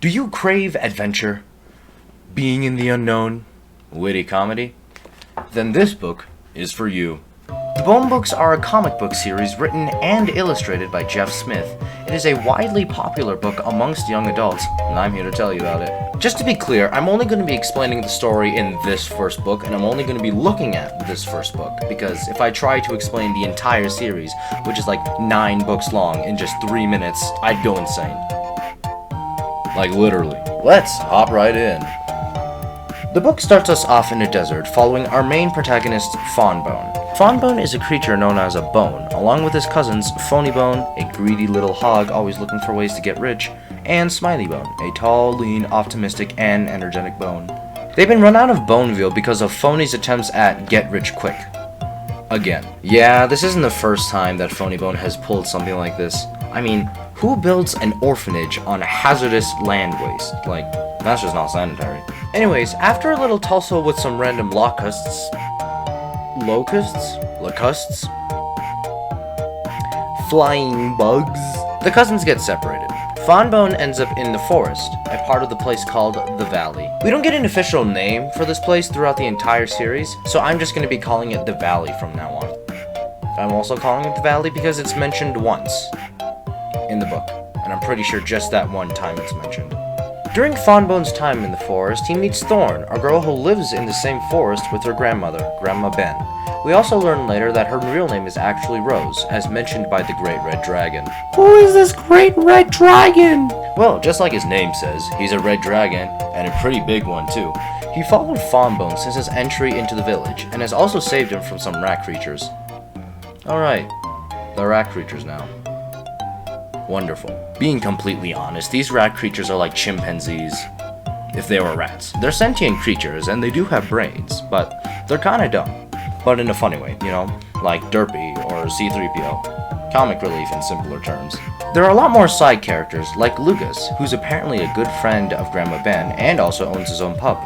Do you crave adventure? Being in the unknown? Witty comedy? Then this book is for you. The Bone Books are a comic book series written and illustrated by Jeff Smith. It is a widely popular book amongst young adults, and I'm here to tell you about it. Just to be clear, I'm only going to be explaining the story in this first book, and I'm only going to be looking at this first book, because if I try to explain the entire series, which is like 9 books long, in just 3 minutes, I'd go insane. Like literally. Let's hop right in. The book starts us off in a desert, following our main protagonist, Fawnbone. Fawnbone is a creature known as a bone, along with his cousins, Phonybone, a greedy little hog always looking for ways to get rich, and Smiley-Bone, a tall, lean, optimistic, and energetic bone. They've been run out of Boneville because of Phony's attempts at get rich quick. Again. Yeah, this isn't the first time that Phonybone has pulled something like this. I mean, who builds an orphanage on a hazardous land waste? Like, that's just not sanitary. Anyways, after a little tussle with some random locusts, flying bugs, the cousins get separated. Fawnbone ends up in the forest, a part of the place called the Valley. We don't get an official name for this place throughout the entire series, so I'm just going to be calling it the Valley from now on. I'm also calling it the Valley because it's mentioned once in the book, and I'm pretty sure just that one time it's mentioned. During Fawnbone's time in the forest, he meets Thorn, a girl who lives in the same forest with her grandmother, Grandma Ben. We also learn later that her real name is actually Rose, as mentioned by the Great Red Dragon. Who is this Great Red Dragon? Well, just like his name says, he's a red dragon, and a pretty big one too. He followed Fawnbone since his entry into the village, and has also saved him from some rat creatures. Alright, the rat creatures now. Wonderful. Being completely honest, these rat creatures are like chimpanzees, if they were rats. They're sentient creatures, and they do have brains, but they're kinda dumb. But in a funny way, you know? Like Derpy or C-3PO. Comic relief in simpler terms. There are a lot more side characters, like Lucas, who's apparently a good friend of Grandma Ben, and also owns his own pub.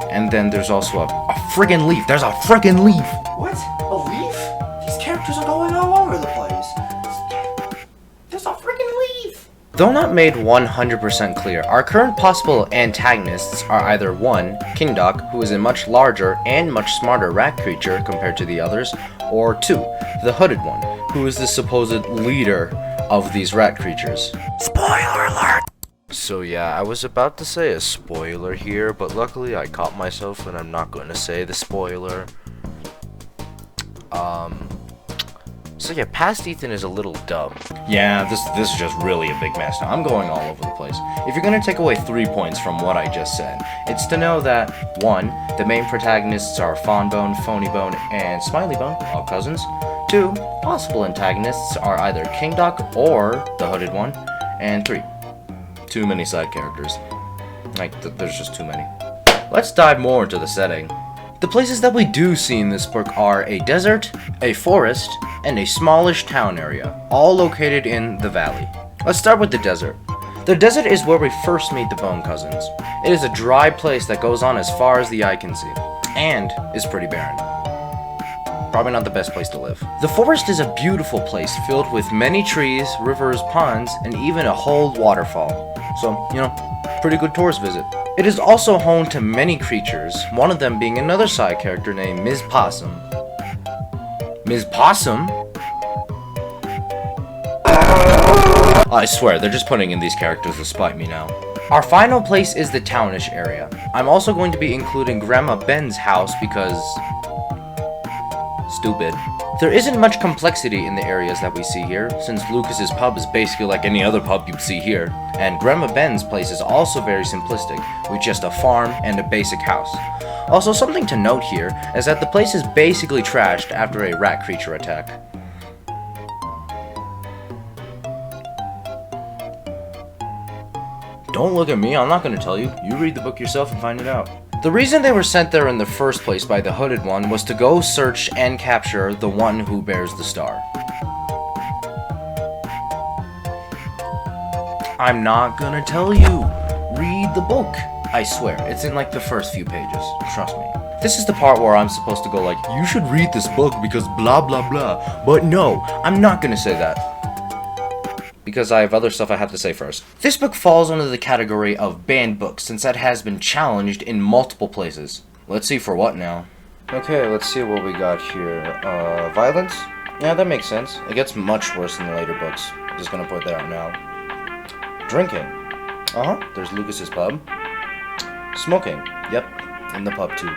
And then there's also a friggin' leaf. There's a friggin' leaf! What? A leaf? These characters are going all over the place. There's a freaking leaf! Though not made 100% clear, our current possible antagonists are either 1. King Doc, who is a much larger and much smarter rat creature compared to the others, or 2. The Hooded One, who is the supposed leader of these rat creatures. Spoiler alert! So yeah, I was about to say a spoiler here, but luckily I caught myself and I'm not going to say the spoiler. So yeah, Past Ethan is a little dumb. Yeah, this is just really a big mess now. I'm going all over the place. If you're gonna take away 3 points from what I just said, it's to know that 1. The main protagonists are Fawnbone, Phonybone, and Smiley-Bone, all cousins. 2. Possible antagonists are either King Doc or the Hooded One. And 3. Too many side characters. Like, there's just too many. Let's dive more into the setting. The places that we do see in this book are a desert, a forest, and a smallish town area, all located in the valley. Let's start with the desert. The desert is where we first meet the Bone Cousins. It is a dry place that goes on as far as the eye can see, and is pretty barren. Probably not the best place to live. The forest is a beautiful place filled with many trees, rivers, ponds, and even a whole waterfall. So, you know, pretty good tourist visit. It is also home to many creatures, one of them being another side character named Ms. Possum. Ms. Possum? I swear, they're just putting in these characters to spite me now. Our final place is the townish area. I'm also going to be including Grandma Ben's house because... stupid. There isn't much complexity in the areas that we see here, since Lucas's pub is basically like any other pub you'd see here, and Grandma Ben's place is also very simplistic, with just a farm and a basic house. Also, something to note here is that the place is basically trashed after a rat creature attack. Don't look at me, I'm not going to tell you. You read the book yourself and find it out. The reason they were sent there in the first place by the Hooded One was to go search and capture the one who bears the star. I'm not gonna tell you. Read the book. I swear, it's in like the first few pages. Trust me. This is the part where I'm supposed to go like, you should read this book because blah blah blah. But no, I'm not gonna say that. because I have other stuff I have to say first. This book falls under the category of banned books, since that has been challenged in multiple places. Let's see for what now. Okay, let's see what we got here. Violence? Yeah, that makes sense. It gets much worse in the later books. I'm just gonna point that out now. Drinking. There's Lucas's pub. Smoking. Yep, in the pub too.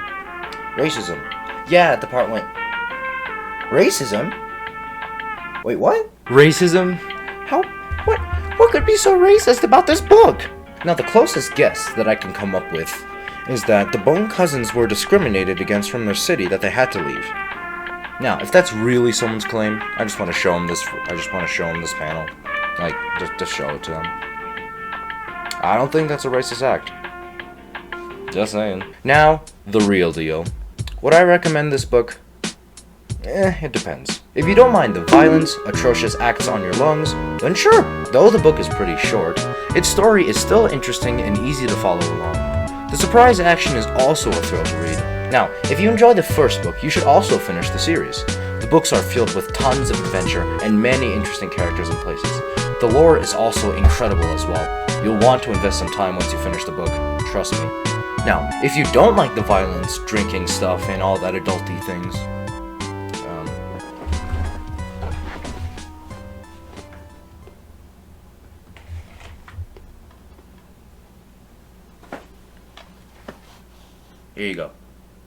Racism. Yeah, the part went... Racism? Wait, what? Racism? How? What could be so racist about this book? Now, the closest guess that I can come up with is that the Bone Cousins were discriminated against from their city, that they had to leave. Now, if that's really someone's claim, I just want to show them this. I just want to show them this panel, like just show it to them. I don't think that's a racist act. Just saying. Now, the real deal. Would I recommend this book? It depends. If you don't mind the violence, atrocious acts on your lungs, then sure. Though the book is pretty short, its story is still interesting and easy to follow along. The surprise action is also a thrill to read. Now, if you enjoyed the first book, you should also finish the series. The books are filled with tons of adventure and many interesting characters and places. The lore is also incredible as well. You'll want to invest some time once you finish the book, trust me. Now, if you don't like the violence, drinking stuff, and all that adulty things, here you go.